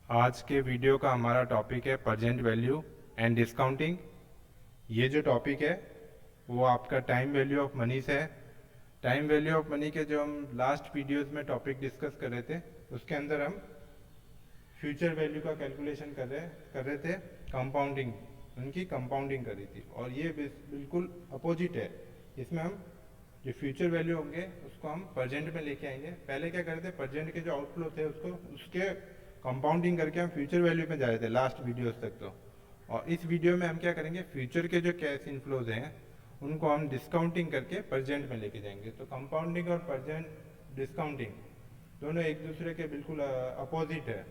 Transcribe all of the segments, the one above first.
आज के वीडियो का हमारा टॉपिक है प्रेजेंट वैल्यू एंड डिस्काउंटिंग। ये जो टॉपिक है वो आपका टाइम वैल्यू ऑफ मनी से है। टाइम वैल्यू ऑफ मनी के जो हम लास्ट वीडियोस में टॉपिक डिस्कस कर रहे थे उसके अंदर हम फ्यूचर वैल्यू का कैलकुलेशन कर रहे थे। कंपाउंडिंग, उनकी कंपाउंडिंग करी थी और ये बिल्कुल अपोजिट है। इसमें हम जो फ्यूचर वैल्यू होंगे उसको हम प्रेजेंट में लेके आएंगे। पहले क्या करते थे, प्रेजेंट के जो आउटफ्लो थे उसको उसके कंपाउंडिंग करके हम फ्यूचर वैल्यू में जा रहे थे लास्ट वीडियोस तक। तो और इस वीडियो में हम क्या करेंगे, फ्यूचर के जो कैश इनफ्लोज हैं उनको हम डिस्काउंटिंग करके प्रेजेंट में लेके जाएंगे। तो कंपाउंडिंग और प्रेजेंट डिस्काउंटिंग दोनों एक दूसरे के बिल्कुल अपोजिट है।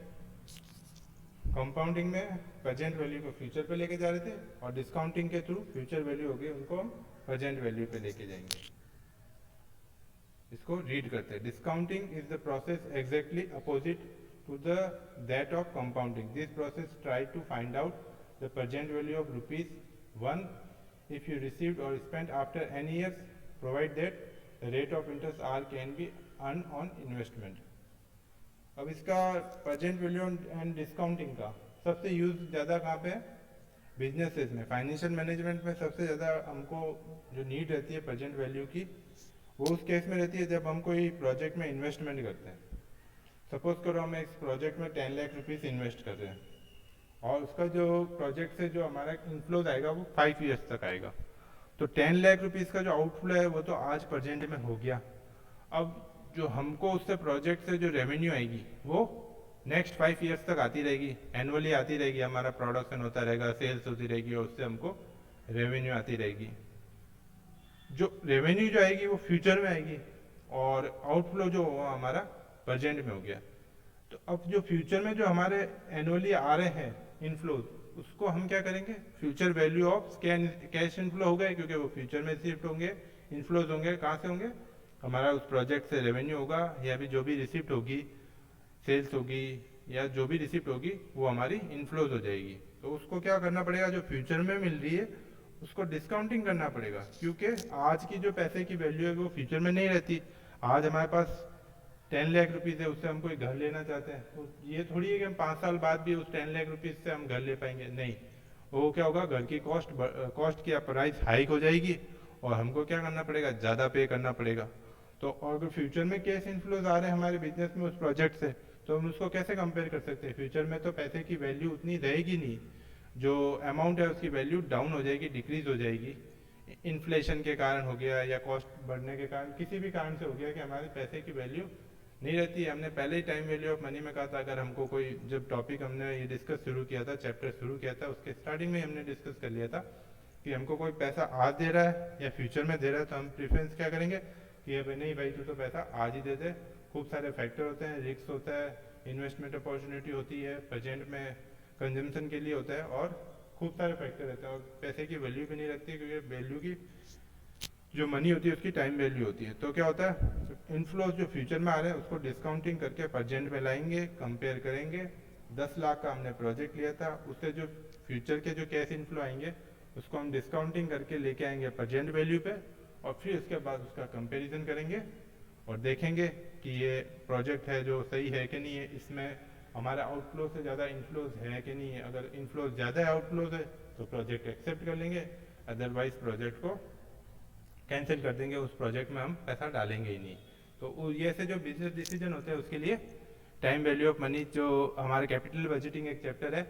कंपाउंडिंग में प्रेजेंट वैल्यू को फ्यूचर पे लेके जा रहे थे और डिस्काउंटिंग के थ्रू फ्यूचर वैल्यू होगी उनको हम प्रेजेंट वैल्यू पे लेके जाएंगे। इसको रीड करते हैं। Discounting is the process exactly opposite to the that of compounding. This process try to find out the present value of ₹1 if you received or spent after any years, provide that the rate of interest R can be earned on investment. अब इसका present value and discounting का सबसे use ज़्यादा कहाँ पे है? Businesses में, financial management में सबसे ज़्यादा हमको जो नीड रहती है प्रेजेंट वैल्यू की वो उस केस में रहती है जब हम कोई प्रोजेक्ट में इन्वेस्टमेंट करते हैं। सपोज करो हम एक प्रोजेक्ट में 10 लाख रुपीस इन्वेस्ट कर रहे हैं और उसका जो प्रोजेक्ट से जो हमारा इनफ्लोज आएगा वो 5 ईयर्स तक आएगा। तो 10 लाख रुपीस का जो आउटफ्लो है वो तो आज प्रेजेंट में हो गया। अब जो हमको उससे प्रोजेक्ट से जो रेवेन्यू आएगी वो नेक्स्ट 5 ईयर्स तक आती रहेगी, एनुअली आती रहेगी। हमारा प्रोडक्शन होता रहेगा, सेल्स होती रहेगी और उससे हमको रेवेन्यू आती रहेगी। जो रेवेन्यू जो आएगी वो फ्यूचर में आएगी और आउटफ्लो जो हुआ हमारा प्रेजेंट में हो गया। तो अब जो फ्यूचर में जो हमारे एनुअली आ रहे हैं इनफ्लोज उसको हम क्या करेंगे, future value of cash inflow हो गए क्योंकि वो फ्यूचर में शिफ्ट होंगे। इनफ्लोज होंगे कहाँ से होंगे, हमारा उस प्रोजेक्ट से रेवेन्यू होगा या भी जो भी रिसिप्ट होगी, सेल्स होगी या जो भी रिसिप्ट होगी वो हमारी इनफ्लोज हो जाएगी। तो उसको क्या करना पड़ेगा, जो फ्यूचर में मिल रही है उसको डिस्काउंटिंग करना पड़ेगा क्योंकि आज की जो पैसे की वैल्यू है वो फ्यूचर में नहीं रहती। आज हमारे पास 10 लाख रुपीज़ है, उससे हम कोई घर लेना चाहते हैं तो ये थोड़ी है कि हम 5 साल बाद भी उस 10 लाख रुपीज़ से हम घर ले पाएंगे, नहीं। वो क्या होगा, घर की कॉस्ट की प्राइस हाइक हो जाएगी और हमको क्या करना पड़ेगा, ज़्यादा पे करना पड़ेगा। तो अगर फ्यूचर में कैश इनफ्लोज आ रहे हैं हमारे बिजनेस में उस प्रोजेक्ट से तो हम उसको कैसे कंपेयर कर सकते हैं। फ्यूचर में तो पैसे की वैल्यू उतनी रहेगी नहीं, जो अमाउंट है उसकी वैल्यू डाउन हो जाएगी, डिक्रीज हो जाएगी। इन्फ्लेशन के कारण हो गया या कॉस्ट बढ़ने के कारण, किसी भी कारण से हो गया कि हमारे पैसे की वैल्यू नहीं रहती है। हमने पहले ही टाइम वैल्यू ऑफ मनी में कहा था, अगर हमको कोई जब टॉपिक हमने ये डिस्कस शुरू किया था, चैप्टर शुरू किया था, उसके स्टार्टिंग में हमने डिस्कस कर लिया था कि हमको कोई पैसा आज दे रहा है या फ्यूचर में दे रहा है तो हम प्रेफरेंस क्या करेंगे कि भाई नहीं भाई, तू तो पैसा आज ही दे दे। खूब सारे फैक्टर होते हैं, रिस्क होता है, इन्वेस्टमेंट अपॉर्चुनिटी होती है, प्रेजेंट में कंजम्पशन के लिए होता है और खूब सारे फैक्टर रहते हैं और पैसे की वैल्यू भी नहीं रखती क्योंकि वैल्यू की जो मनी होती है उसकी टाइम वैल्यू होती है। तो क्या होता है, इनफ्लोज जो फ्यूचर में आ रहे हैं उसको डिस्काउंटिंग करके प्रेजेंट में लाएंगे, कंपेयर करेंगे। 10 लाख का हमने प्रोजेक्ट लिया था, उससे जो फ्यूचर के जो कैश इनफ्लो आएंगे उसको हम डिस्काउंटिंग करके लेके आएंगे प्रेजेंट वैल्यू पे और फिर उसके बाद उसका कंपेरिजन करेंगे और देखेंगे कि ये प्रोजेक्ट है जो सही है कि नहीं है, इसमें हमारा आउटफ्लो से ज़्यादा इनफ्लोज है कि नहीं है। अगर इनफ्लोज ज़्यादा आउटफ्लोज है तो प्रोजेक्ट एक्सेप्ट कर लेंगे, अदरवाइज प्रोजेक्ट को कैंसिल कर देंगे, उस प्रोजेक्ट में हम पैसा डालेंगे ही नहीं। तो ये ऐसे जो बिजनेस डिसीजन होते हैं उसके लिए टाइम वैल्यू ऑफ मनी, जो हमारे कैपिटल बजटिंग एक चैप्टर है,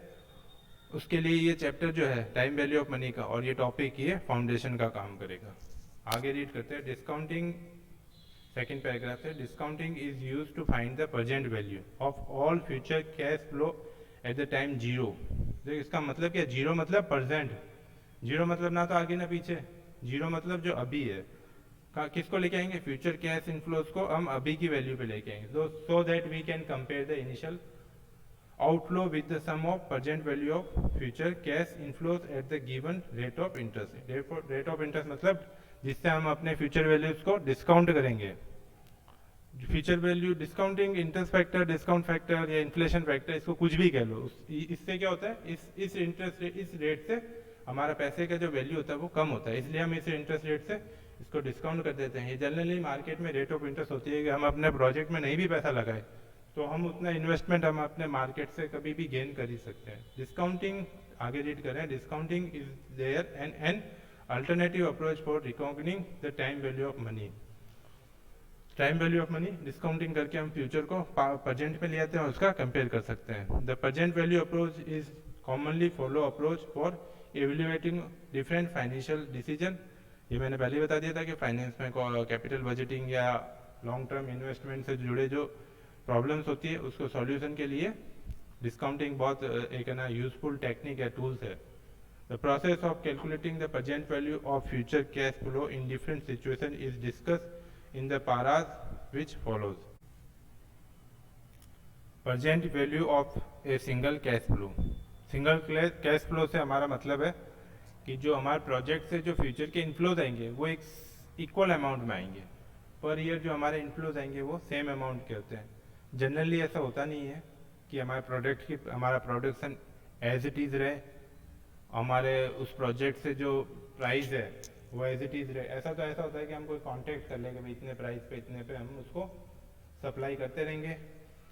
उसके लिए ये चैप्टर जो है टाइम वैल्यू ऑफ मनी का और ये टॉपिक ये फाउंडेशन का काम करेगा। आगे रीड करते हैं। डिस्काउंटिंग, सेकेंड पैराग्राफ है। Discounting is use to find the present value of all future cash flow at the time zero. देखिए इसका मतलब क्या, जीरो मतलब प्रेजेंट, जीरो मतलब ना तो आगे ना पीछे, जीरो मतलब जो अभी है। किसको लेके आएंगे, फ्यूचर कैश इनफ्लोज को हम अभी की वैल्यू पे लेके आएंगे so that we can compare the initial outflow with the sum of present value of future cash inflows at the given rate of interest. Rate of interest मतलब जिससे हम अपने फ्यूचर वैल्यूज को डिस्काउंट करेंगे। Future value discounting, interest factor, discount factor या inflation factor, इसको कुछ भी कह लो, इससे क्या होता है, इस इंटरेस्ट इस रेट से हमारा पैसे का जो वैल्यू होता है वो कम होता है, इसलिए हम इस इंटरेस्ट रेट से इसको डिस्काउंट कर देते हैं। ये जनरली मार्केट में रेट ऑफ इंटरेस्ट होती है कि हम अपने प्रोजेक्ट में नहीं भी पैसा लगाए तो हम उतना इन्वेस्टमेंट हम अपने मार्केट से कभी भी गेन कर ही सकते हैं। डिस्काउंटिंग आगे रीड करें, discounting is there an alternative approach for recognizing the time value of money. Time value of money discounting करके हम फ्यूचर को प्रेजेंट में ले आते हैं और उसका कंपेयर कर सकते हैं। The present value approach is commonly follow approach for evaluating different financial decision. ये मैंने पहले ही बता दिया था कि फाइनेंस में कैपिटल बजटिंग या लॉन्ग टर्म इन्वेस्टमेंट से जुड़े जो प्रॉब्लम्स होती है उसको सॉल्यूशन के लिए डिस्काउंटिंग बहुत एक है ना यूजफुल टेक्निक है, टूल्स है। The process of calculating the present value of future cash flow in different situation is discuss in the paras which follows. Present value of a single cash flow. Single cash flow से हमारा मतलब है कि जो हमारे project से जो future के इनफ्लोज आएंगे वो एक इक्वल अमाउंट में आएंगे। पर ईयर जो हमारे इनफ्लोज आएंगे वो सेम अमाउंट के होते हैं। जनरली ऐसा होता नहीं है कि हमारा प्रोडक्शन एज इट इज़ रहे, हमारे उस प्रोजेक्ट से जो प्राइस है वो एज इट इज रहे। ऐसा होता है कि हम कोई कॉन्ट्रैक्ट कर लेंगे भाई इतने प्राइस पे इतने पे हम उसको सप्लाई करते रहेंगे,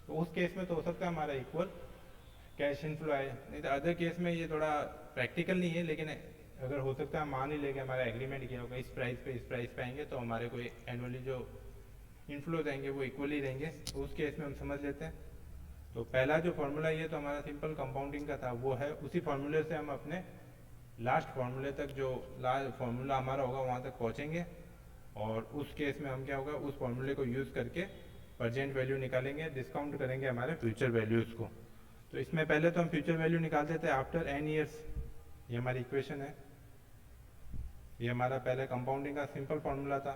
तो उस केस में तो हो सकता है हमारा इक्वल कैश इनफ्लो आए। नहीं तो अदर केस में ये थोड़ा प्रैक्टिकल नहीं है, लेकिन अगर हो सकता है मान ही लेके हमारा एग्रीमेंट किया होगा इस प्राइस पे आएंगे तो हमारे कोई एनुअली जो इनफ्लोज आएंगे वो इक्वली रहेंगे, तो उस केस में हम समझ लेते हैं। तो पहला जो फॉर्मूला ये तो हमारा सिंपल कंपाउंडिंग का था, वो है उसी फॉर्मूले से हम अपने लास्ट फॉर्मूले तक जो लास्ट फॉर्मूला हमारा होगा वहाँ तक पहुँचेंगे, और उस केस में हम क्या होगा उस फॉर्मूले को यूज़ करके प्रेजेंट वैल्यू निकालेंगे, डिस्काउंट करेंगे हमारे फ्यूचर वैल्यूज़ को। तो इसमें पहले तो हम फ्यूचर वैल्यू निकालते थे आफ्टर n ईयर्स। ये हमारी इक्वेशन है, ये हमारा पहले कंपाउंडिंग का सिंपल फॉर्मूला था।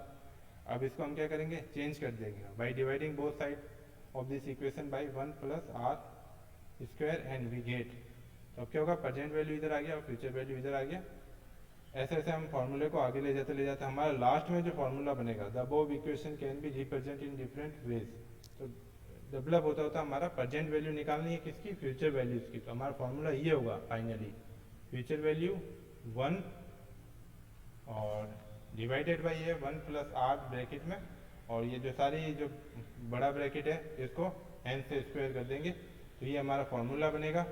अब इसको हम क्या करेंगे, चेंज कर देंगे by dividing both side of this equation by 1 + r² and we get. तो अब क्या होगा, प्रेजेंट वैल्यू इधर आ गया और फ्यूचर वैल्यू इधर आ गया। ऐसे ऐसे हम फॉर्मूले को आगे ले जाते हमारा लास्ट में जो फॉर्मूला बनेगा the above equation can be represent in different ways. तो डेवलप होता हमारा प्रेजेंट वैल्यू निकालनी है किसकी, फ्यूचर वैल्यूज की। तो हमारा फॉर्मूला ये होगा फाइनली, फ्यूचर वैल्यू 1 और डिवाइडेड बाई ये 1 + r ब्रैकेट में, और ये जो सारी जो बड़ा ब्रैकेट है इसको n से स्क्वायर कर देंगे। तो ये हमारा फॉर्मूला बनेगा।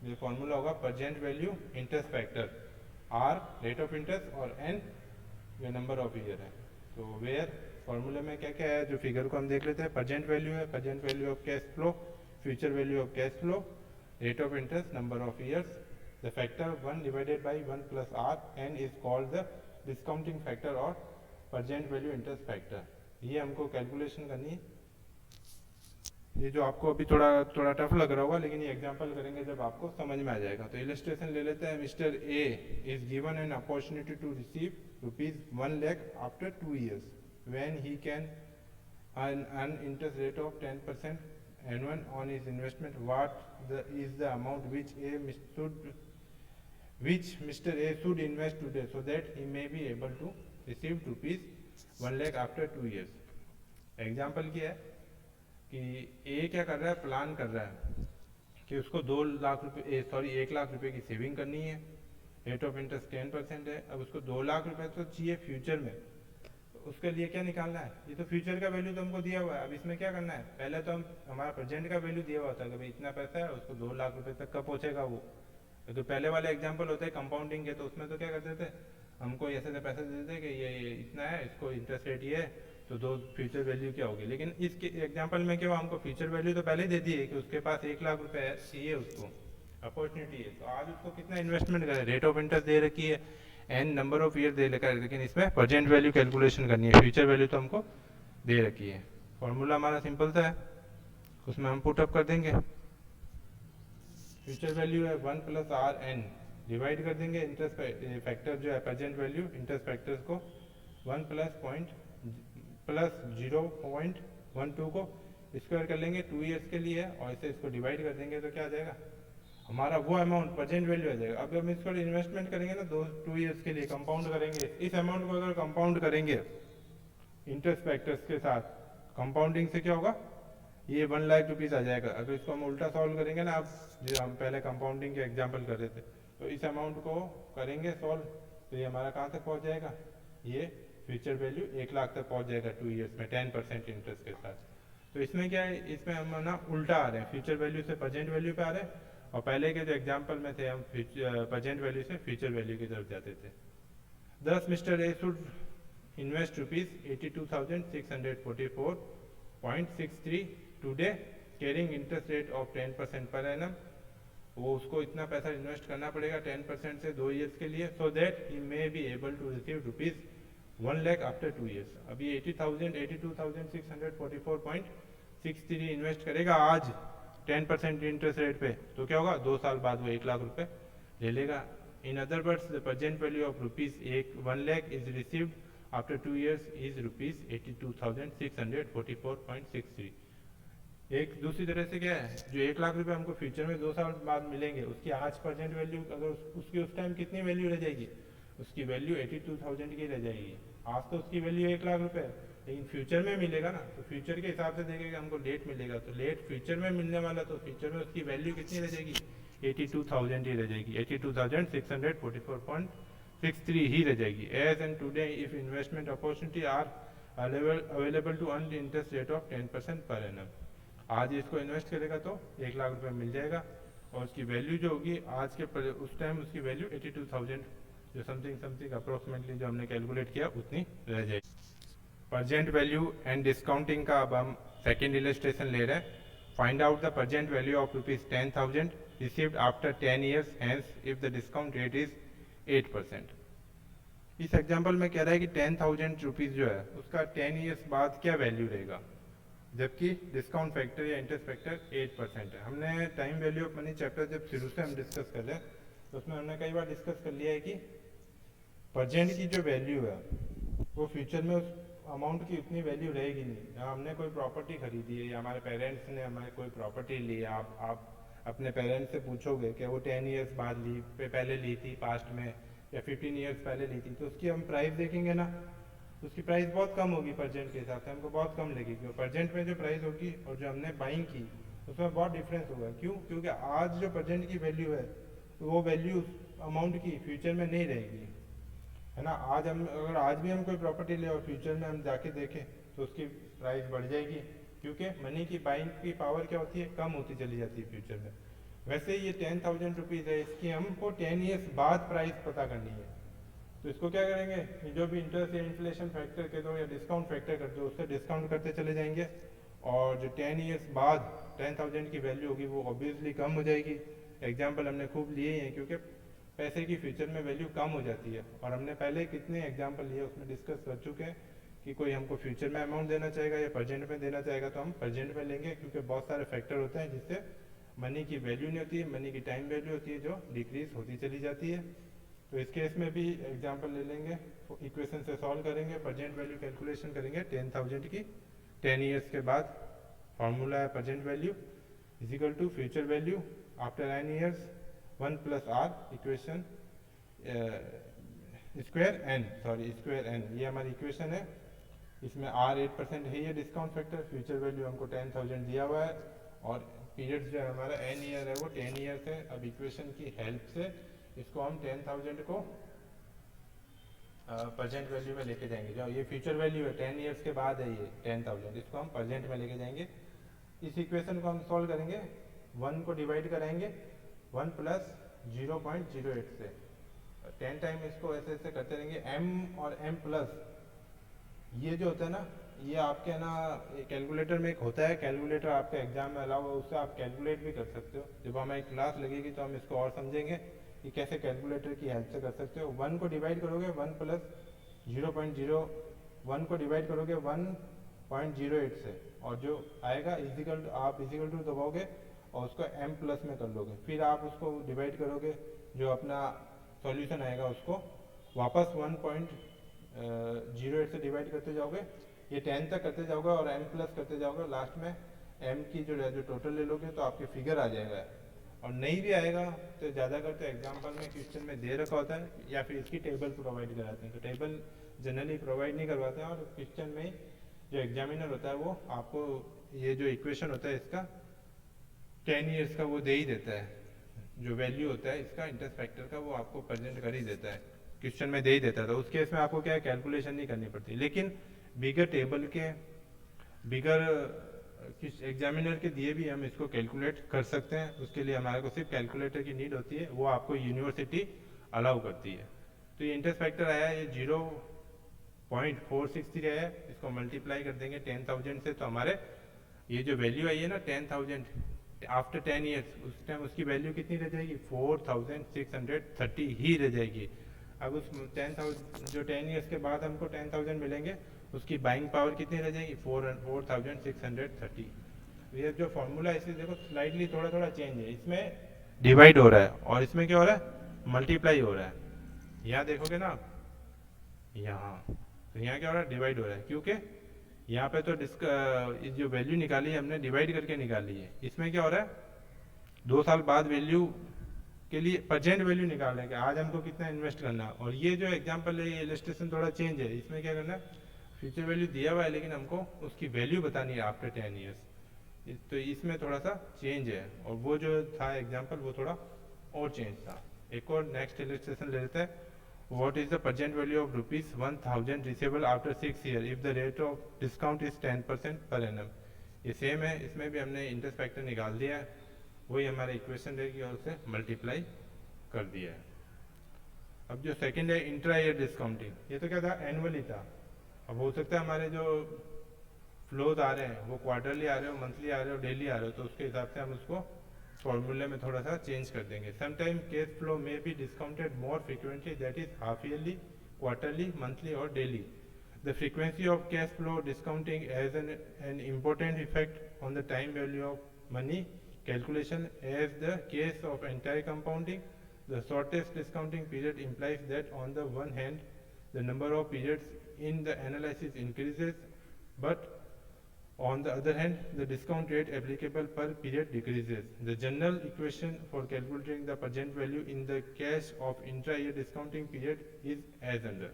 ये फॉर्मूला होगा present value interest factor, r rate of interest और एन ये नंबर ऑफ ईयर है। तो वेयर फॉर्मूले में क्या क्या है, जो फिगर को हम देख लेते हैं। प्रेजेंट वैल्यू है present value of cash flow, future value of cash flow, rate of interest, number of years. The factor 1 divided by 1 + r, n is called the discounting factor और प्रेजेंट वैल्यू इंटरेस्ट फैक्टर। ये हमको calculation करनी है। ये जो आपको अभी थोड़ा टफ लग रहा होगा, लेकिन ये एग्जांपल करेंगे जब आपको समझ में आ जाएगा। तो इलस्ट्रेशन ले लेते हैं। Mister A is given an opportunity to receive ₹1 lakh after 2 years when he can earn interest rate of 10% annual on his investment. What is the amount which Mr. A should invest today so that he may be able to receive ₹1 lakh after 2 years? Example क्या है कि ए क्या कर रहा है, plan कर रहा है कि उसको 1 लाख रुपए की सेविंग करनी है, रेट ऑफ इंटरेस्ट 10% है। अब उसको 2 लाख रुपए तो चाहिए फ्यूचर में, तो उसके लिए क्या निकालना है, ये तो फ्यूचर का वैल्यू तो हमको दिया हुआ है। अब इसमें क्या करना है, पहले तो हम हमारा प्रेजेंट का वैल्यू दिया हुआ था कि भाई इतना पैसा है, उसको 2 लाख रुपए तक कब पहुंचेगा वो। तो पहले वाले एग्जाम्पल होते हैं कंपाउंडिंग के, तो उसमें तो क्या करते थे, हमको ऐसे पैसे देते थे कि ये इतना है, इसको इंटरेस्ट रेट ये है, तो 2 फ्यूचर वैल्यू क्या होगी। लेकिन इस एग्जांपल में क्या हुआ, हमको फ्यूचर वैल्यू तो पहले ही दे दी है कि उसके पास 1 लाख रुपए चाहिए, उसको अपॉर्चुनिटी है। तो आज उसको कितना इन्वेस्टमेंट करे, रेट ऑफ इंटरेस्ट दे रखी है, एन नंबर ऑफ ईयर दे रखा है, लेकिन इसमें प्रेजेंट वैल्यू कैलकुलेशन करनी है, फ्यूचर वैल्यू तो हमको दे रखी है। फॉर्मूला हमारा सिंपल सा है, उसमें हम पुटअप कर देंगे। फ्यूचर वैल्यू है 1 + r n, डिवाइड कर देंगे इंटरेस्ट फैक्टर जो है प्रेजेंट वैल्यू इंटरेस्ट फैक्टर्स को 1 + 0.12 को स्क्वायर कर लेंगे 2 इयर्स के लिए, और इसे इसको डिवाइड कर देंगे तो क्या आ जाएगा, हमारा वो अमाउंट प्रेजेंट वैल्यू आ जाएगा। अब हम इसको इन्वेस्टमेंट करेंगे ना 2 इयर्स के लिए, कंपाउंड करेंगे इस अमाउंट को, अगर कंपाउंड करेंगे इंटरेस्ट फैक्टर्स के साथ, कंपाउंडिंग से क्या होगा, ये 1 लाख रुपीज़ आ जाएगा। अगर इसको हम उल्टा सॉल्व करेंगे ना, अब जो हम पहले कंपाउंडिंग के एग्जाम्पल कर रहे थे, तो इस अमाउंट को करेंगे सॉल्व, तो ये हमारा कहाँ तक पहुँच जाएगा, ये फ्यूचर वैल्यू 1 लाख तक पहुँच जाएगा 2 इयर्स में 10% इंटरेस्ट के साथ। तो इसमें क्या है, इसमें हम ना उल्टा आ रहे हैं, फ्यूचर वैल्यू से प्रेजेंट वैल्यू पे आ रहे हैं, और पहले के जो एग्जाम्पल में थे हम प्रेजेंट वैल्यू से फ्यूचर वैल्यू की तरफ जाते थे। Thus, Mr. A should invest rupees 82,644.63 today, carrying interest rate of 10% per annum. वो उसको इतना पैसा इन्वेस्ट करना पड़ेगा 10% से 2 ईयर्स के लिए, so that he may be able to receive rupees 1 lakh after 2 years. अभी 82,644.63 इन्वेस्ट करेगा आज 10% इंटरेस्ट रेट पे, तो क्या होगा 2 साल बाद वो 1 लाख रुपए ले लेगा। In other words, the present value of rupees 1 lakh is received after 2 years is rupees 82,644.63। एक दूसरी तरह से क्या है, जो 1 लाख रुपए हमको फ्यूचर में 2 साल बाद मिलेंगे, उसकी आज प्रेजेंट वैल्यू अगर उसकी उस टाइम कितनी वैल्यू रह जाएगी, उसकी वैल्यू 82,000 की रह जाएगी। आज तो उसकी वैल्यू 1 लाख रुपए है, लेकिन फ्यूचर में मिलेगा ना, तो फ्यूचर के हिसाब से देखेगा हमको लेट मिलेगा, तो लेट फ्यूचर में मिलने वाला, तो फ्यूचर में उसकी वैल्यू कितनी रह जाएगी, 82,000 ही रह जाएगी, 82,644.63 ही रह जाएगी। As and today if investment opportunity are available to earn interest rate of 10% per annum. आज इसको इन्वेस्ट करेगा तो 1 लाख रुपए मिल जाएगा, और उसकी वैल्यू जो होगी आज के उस टाइम उसकी वैल्यू 82,000 जो समथिंग अप्रोक्सीमेटली जो हमने कैलकुलेट किया उतनी रह जाएगी। प्रेजेंट वैल्यू एंड डिस्काउंटिंग का अब हम सेकेंड इलस्ट्रेशन ले रहे हैं। Find out the present value of rupees 10,000 received after 10 years, hence if the discount rate is 8%। इस एग्जांपल में कह रहा है कि 10,000 रुपीज जो है उसका 10 ईयर्स बाद क्या वैल्यू रहेगा, जबकि डिस्काउंट फैक्टर या इंटरेस्ट फैक्टर 8% है। हमने time value of money chapter जब शुरू से हम डिस्कस कर रहे हैं, तो उसमें हमने कई बार डिस्कस कर लिया है कि प्रेजेंट की जो वैल्यू है वो फ्यूचर में उस अमाउंट की उतनी वैल्यू रहेगी नहीं। हमने कोई प्रॉपर्टी खरीदी है या हमारे पेरेंट्स ने हमारे कोई प्रॉपर्टी ली, आप अपने पेरेंट्स से पूछोगे कि वो 10 ईयर्स बाद पहले ली थी पास्ट में, या 15 ईयर्स पहले ली थी, तो उसकी हम प्राइस देखेंगे ना, उसकी प्राइस बहुत कम होगी प्रेजेंट के हिसाब से, हमको बहुत कम लगेगी। और प्रेजेंट में जो प्राइस होगी और जो हमने बाइंग की उसमें बहुत डिफरेंस होगा। क्यों? क्योंकि आज जो प्रेजेंट की वैल्यू है तो वो वैल्यू अमाउंट की फ्यूचर में नहीं रहेगी, है ना। आज हम अगर आज भी हम कोई प्रॉपर्टी ले और फ्यूचर में हम जाके देखें तो उसकी प्राइस बढ़ जाएगी, क्योंकि मनी की बाइंग की पावर क्या होती है, कम होती चली जाती है फ्यूचर में। वैसे ये 10,000 रुपीज़ है, इसकी हमको 10 ईयर्स बाद प्राइस पता करनी है, तो इसको क्या करेंगे, जो भी इंटरेस्ट या इन्फ्लेशन फैक्टर के दो या डिस्काउंट फैक्टर कर दो, उससे डिस्काउंट करते चले जाएंगे, और जो 10 ईयर्स बाद 10,000 की वैल्यू होगी वो ऑब्वियसली कम हो जाएगी। एग्जाम्पल हमने खूब लिए हैं, क्योंकि पैसे की फ्यूचर में वैल्यू कम हो जाती है, और हमने पहले कितने एग्जाम्पल लिए उसमें डिस्कस कर चुके हैं कि कोई हमको फ्यूचर में अमाउंट देना चाहेगा या प्रेजेंट में देना चाहेगा तो हम प्रेजेंट में लेंगे, क्योंकि बहुत सारे फैक्टर होते हैं जिससे मनी की वैल्यू नहीं होती है, मनी की टाइम वैल्यू होती है जो डिक्रीज होती चली जाती है। तो इस केस में भी एग्जाम्पल ले लेंगे, इक्वेशन से सॉल्व करेंगे, प्रेजेंट वैल्यू कैलकुलेशन करेंगे 10,000 की 10 ईयर्स के बाद। फॉर्मूला है present value is equal to future value after n years 1 plus r equation square n, ये हमारी इक्वेशन है। इसमें r 8% है, ये डिस्काउंट फैक्टर, फ्यूचर वैल्यू हमको 10,000 दिया हुआ है, और पीरियड जो है हमारा n ईयर है वो 10 ईयर्स है। अब इक्वेशन की हेल्प से इसको हम 10,000 को प्रेजेंट वैल्यू में लेके जाएंगे। जो ये फ्यूचर वैल्यू है 10 ईयर्स के बाद है, ये 10,000, इसको हम प्रेजेंट में लेके जाएंगे। इस इक्वेशन को हम सॉल्व करेंगे, 1 को डिवाइड कराएंगे 1 प्लस 0.08 से, 10 टाइम इसको ऐसे ऐसे करते रहेंगे। m और m प्लस ये जो होता है ना, ये आपके ना कैलकुलेटर में एक होता है, कैलकुलेटर आपके एग्जाम में अलाउ है, उससे आप कैलकुलेट भी कर सकते हो। जब हमारी क्लास लगेगी तो हम इसको और समझेंगे कि कैसे कैलकुलेटर की हेल्प से कर सकते हो। 1 को डिवाइड करोगे 1 प्लस 0.01 को डिवाइड करोगे 1.08 से, और जो आएगा इजिकल आप इजिकल टू दबाओगे और उसको m प्लस में कर लोगे, फिर आप उसको डिवाइड करोगे, जो अपना सॉल्यूशन आएगा उसको वापस 1.08 से डिवाइड करते जाओगे, ये 10 तक करते जाओगे और m प्लस करते जाओगे, लास्ट में m की जो टोटल ले लोगे तो आपके फिगर आ जाएगा। और नहीं भी आएगा तो ज़्यादा करते एग्जाम्पल में क्वेश्चन में दे रखा होता है, या फिर इसकी टेबल प्रोवाइड कराते हैं, तो टेबल जनरली प्रोवाइड नहीं करवाते हैं, और क्वेश्चन में जो एग्जामिनर होता है वो आपको ये जो इक्वेशन होता है इसका 10 ईयर्स का वो दे ही देता है, जो वैल्यू होता है इसका इंटरेस्ट फैक्टर का वो आपको प्रेजेंट कर ही देता है, क्वेश्चन में दे ही देता है। तो उस केस में आपको क्या है, कैलकुलेशन नहीं करनी पड़ती। लेकिन बिगर टेबल के बिगर किस एग्जामिनर के दिए भी हम इसको कैलकुलेट कर सकते हैं। उसके लिए हमारे को सिर्फ कैलकुलेटर की नीड होती है, वो आपको यूनिवर्सिटी अलाउ करती है। तो ये इंटरेस्ट फैक्टर आया, ये 0.463 आया। इसको मल्टीप्लाई कर देंगे 10,000 से, तो हमारे ये जो वैल्यू आई है ना 10,000 आफ्टर 10 ईयर्स, उस टाइम उसकी वैल्यू कितनी रह जाएगी? 4,630 ही रह जाएगी। अब उस 10,000 जो 10 ईयर्स के बाद हमको 10,000 मिलेंगे, उसकी बाइंग पावर कितनी रह जाएगी? 4,630। ये जो फॉर्मूला है इसे देखो स्लाइडली थोड़ा थोड़ा चेंज है, इसमें डिवाइड हो रहा है और इसमें क्या हो रहा है? मल्टीप्लाई हो रहा है। यहाँ देखोगे ना आप, यहाँ तो यहाँ क्या हो रहा है? डिवाइड हो रहा है, क्योंकि यहाँ पे तो जो वैल्यू निकाली है हमने डिवाइड करके निकाली है। इसमें क्या हो रहा है? 2 साल बाद वैल्यू के लिए प्रेजेंट वैल्यू निकाल रहे हैं कि आज हमको कितना इन्वेस्ट करना है। और ये जो एग्जांपल है, ये इलस्ट्रेशन थोड़ा चेंज है। इसमें क्या करना है? फ्यूचर वैल्यू दिया हुआ है लेकिन हमको उसकी वैल्यू बतानी है आफ्टर 10 ईयर्स। तो इसमें थोड़ा सा चेंज है, और वो जो था एग्जाम्पल वो थोड़ा और चेंज था। एक और नेक्स्ट इलस्ट्रेशन ले लेते हैं। What is the present value of rupees 1,000 receivable after 6 years if the rate of discount is 10% per annum? ये सेम है, इसमें भी हमने इंटरेस्ट फैक्टर निकाल दिया है, वही हमारा इक्वेशन रहेगी और उसे मल्टीप्लाई कर दिया है। अब जो सेकंड है इंट्रा ईयर डिस्काउंटिंग, ये तो क्या था? एनुअली था। अब हो सकता है हमारे जो फ्लोज आ रहे हैं वो क्वार्टरली आ रहे हो, मंथली आ रहे हो, डेली आ रहे हो, तो उसके हिसाब से हम उसको फॉर्मूले में थोड़ा सा चेंज कर देंगे। समटाइम कैश फ्लो में be discounted more frequently, that is half yearly, quarterly, monthly और daily. The frequency of cash flow discounting has an important effect on the time value of money calculation as the case of entire compounding. The shortest discounting period implies that on the one hand the number of periods in the analysis increases, but on the other hand, the discount rate applicable per period decreases. The general equation for calculating the present value in the case of intra-year discounting period is as under.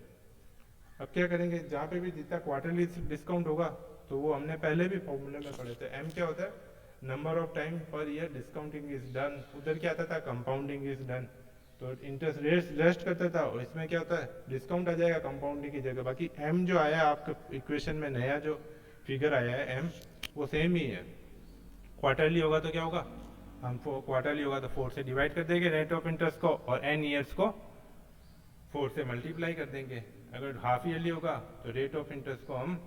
अब क्या करेंगे? जहाँ पे भी जितना quarterly discount होगा तो वो हमने पहले भी फॉर्मूले में पढ़े थे। एम क्या होता है? Number of time per year discounting is done. उधर क्या आता था? Compounding is done. तो इंटरेस्ट रेट रेस्ट करता था, और इसमें क्या होता है? डिस्काउंट आ जाएगा कंपाउंडिंग की जगह। बाकी एम जो आया आपके इक्वेशन में, नया जो फिगर आया है एम, वो सेम ही है। क्वार्टरली होगा तो क्या होगा? हम क्वार्टरली होगा तो 4 से डिवाइड कर देंगे रेट ऑफ इंटरेस्ट को, और एन ईयर्स को 4 से मल्टीप्लाई कर देंगे। अगर हाफ ईयरली होगा तो रेट ऑफ इंटरेस्ट को हम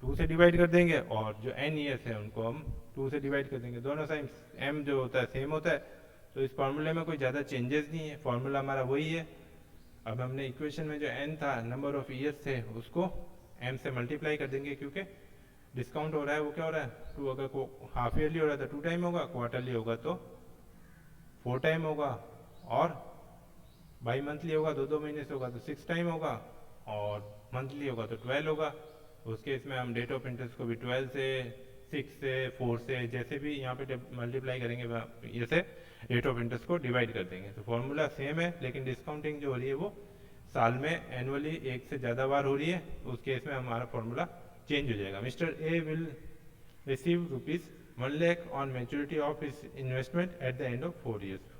2 से डिवाइड कर देंगे, और जो एन ईयर्स है उनको हम 2 से डिवाइड कर देंगे। दोनों साइड एम जो होता है सेम होता है, तो इस फॉर्मूले में कोई ज़्यादा चेंजेस नहीं है, फॉर्मूला हमारा वही है। अब हमने इक्वेशन में जो एन था, नंबर ऑफ ईयर्स थे, उसको एम से मल्टीप्लाई कर देंगे, क्योंकि डिस्काउंट हो रहा है वो क्या हो रहा है? 2। अगर को हाफ ईयरली हो रहा है तो 2 टाइम होगा, क्वार्टरली होगा तो 4 टाइम होगा, और बाई मंथली होगा 2-2 महीने से होगा तो 6 टाइम होगा, और मंथली होगा तो 12 होगा। उस केस में हम रेट ऑफ इंटरेस्ट को भी 12 से, 6 से, 4 से, जैसे भी यहाँ पे मल्टीप्लाई करेंगे ये से रेट ऑफ इंटरेस्ट को डिवाइड कर देंगे। तो फॉर्मूला सेम है, लेकिन डिस्काउंटिंग जो हो रही है वो साल में एनुअली 1 से ज़्यादा बार हो रही है। उस केस में हमारा फॉर्मूला चेंज हो जाएगा। Mister A will receive rupees 1 lakh on maturity of his investment at the end of 4 years.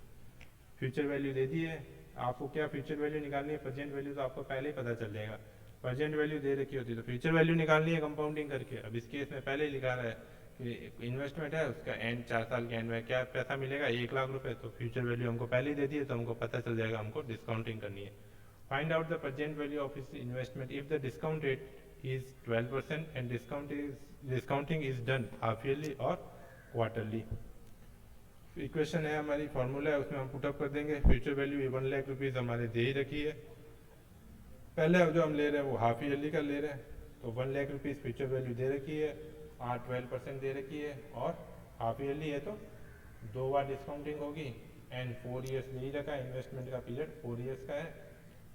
Future value दे दी है आपको। क्या फ्यूचर वैल्यू निकालनी है? प्रेजेंट वैल्यू तो आपको पहले ही पता चल जाएगा। प्रेजेंट वैल्यू दे रखी होती है तो फ्यूचर वैल्यू निकालनी है कंपाउंडिंग करके। अब इस केस में पहले ही लिखा रहा है कि इन्वेस्टमेंट है, उसका एंड 4 साल के एंड में क्या पैसा मिलेगा? 1 लाख रुपए। तो फ्यूचर वैल्यू हमको पहले ही दे दी है, तो हमको पता चल जाएगा हमको डिस्काउंटिंग करनी है। Find out the present value of his investment if the discount rate is 12% and discounting is done half yearly or quarterly. Equation है हमारी, फॉर्मूला है, उसमें हम पुटअप कर देंगे। फ्यूचर वैल्यू 1 लाख रुपीज हमारे दे ही रखी है। पहले जो हम ले रहे हैं वो हाफ ईयरली का ले रहे हैं, तो 1 लाख रुपीज फ्यूचर वैल्यू दे रखी है, 12% दे रखी है, और हाफ ईयरली है तो 2 बार डिस्काउंटिंग होगी, एंड 4 ईयर्स दे ही रखा है, इन्वेस्टमेंट का पीरियड 4 ईयर्स का है।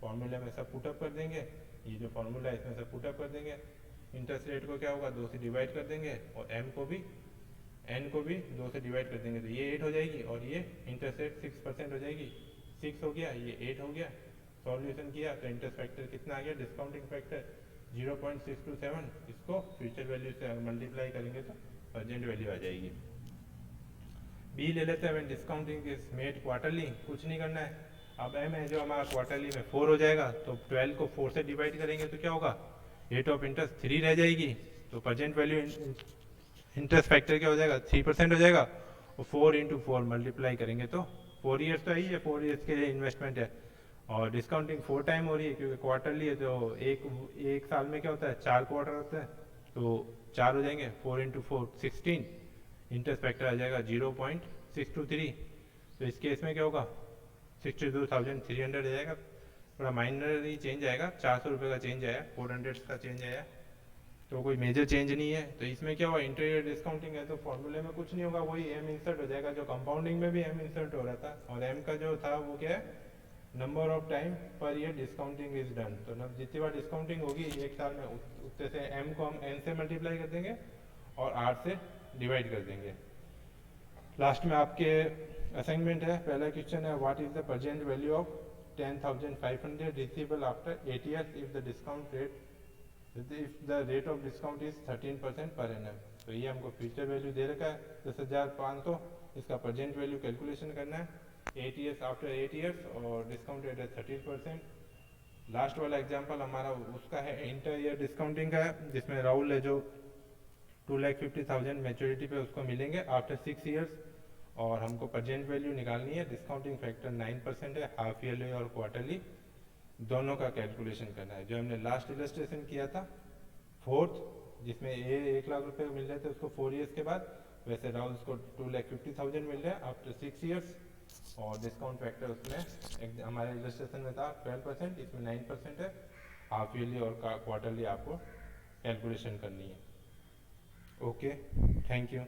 फॉर्मूले में सब पुटअप कर देंगे, ये जो फॉर्मूला है इसमें सब पुटअप कर देंगे। इंटरेस्ट रेट को क्या होगा? 2 से डिवाइड कर देंगे, और एम को भी, एन को भी 2 से डिवाइड कर देंगे, तो ये 8 हो जाएगी, और ये इंटरेस्ट रेट 6% हो जाएगी। 6 हो गया, ये 8 हो गया। सॉल्यूशन किया तो इंटरेस्ट फैक्टर कितना आ गया? Discounting factor 0.627। इसको फ्यूचर वैल्यू से मल्टीप्लाई करेंगे तो प्रेजेंट वैल्यू आ जाएगी। बी ले लेते हैं, when discounting is made quarterly. कुछ नहीं करना है। अब एम है जो हमारा क्वार्टरली में 4 हो जाएगा, तो 12 को 4 से डिवाइड करेंगे तो क्या होगा? रेट ऑफ इंटरेस्ट 3 रह जाएगी, तो प्रेजेंट वैल्यू इंटरेस्ट फैक्टर क्या हो जाएगा 3% हो जाएगा, और 4 × 4 मल्टीप्लाई करेंगे तो 4 ईयर्स तो ही है, 4 ईयर्स के लिए इन्वेस्टमेंट है, और डिस्काउंटिंग 4 टाइम हो रही है क्योंकि क्वार्टरली है, तो एक साल में क्या होता है 4 क्वार्टर होता है, तो 4 हो जाएंगे, 4 × 4 16, इंटरेस्ट फैक्टर आ जाएगा 0.623। तो इस केस में क्या होगा 62,300 आ जाएगा, थोड़ा माइनर ही चेंज आएगा, 400 रुपये का चेंज आया, 400 का चेंज आया, तो कोई मेजर चेंज नहीं है। तो इसमें क्या हुआ इंटर डिस्काउंटिंग है तो फॉर्मूले में कुछ नहीं होगा, वही एम इंसर्ट हो जाएगा, जो कंपाउंडिंग में भी एम इंसर्ट हो रहा था, और एम का जो था वो क्या है number of time per year discounting is done. तो जितनी बार डिस्काउंटिंग होगी एक साल में उतने से एम को हम एन से मल्टीप्लाई कर देंगे और आर से डिवाइड कर देंगे। लास्ट में आपके असाइनमेंट है, पहला क्वेश्चन है what is the present value of 10,500 receivable after 8 years if the discount rate if the rate of discount is 13% per annum. तो ये हमको फ्यूचर वैल्यू दे रखा है 10,500, इसका प्रेजेंट वैल्यू कैलकुलेशन करना है 8 years आफ्टर 8 years और डिस्काउंट रेट है 13%। लास्ट वाला एग्जांपल हमारा उसका है इंटर ईयर डिस्काउंटिंग का है, जिसमें राहुल है जो 2,50,000 मैच्योरिटी पे उसको मिलेंगे आफ्टर 6 years, और हमको प्रेजेंट वैल्यू निकालनी है, डिस्काउंटिंग फैक्टर 9% है, हाफ ईयरली और क्वार्टरली दोनों का कैलकुलेशन करना है। जो हमने लास्ट इलस्ट्रेशन किया था फोर्थ, जिसमें ए 1,00,000 रुपये मिल रहे थे उसको 4 years के बाद, वैसे राहुल को 2,50,000 मिल रहा है आफ्टर 6 years, और डिस्काउंट फैक्टर उसमें हमारे इलस्ट्रेशन में था 12%, इसमें 9% है, हाफ ईयरली और क्वार्टरली आपको कैलकुलेशन करनी है। Okay, thank you.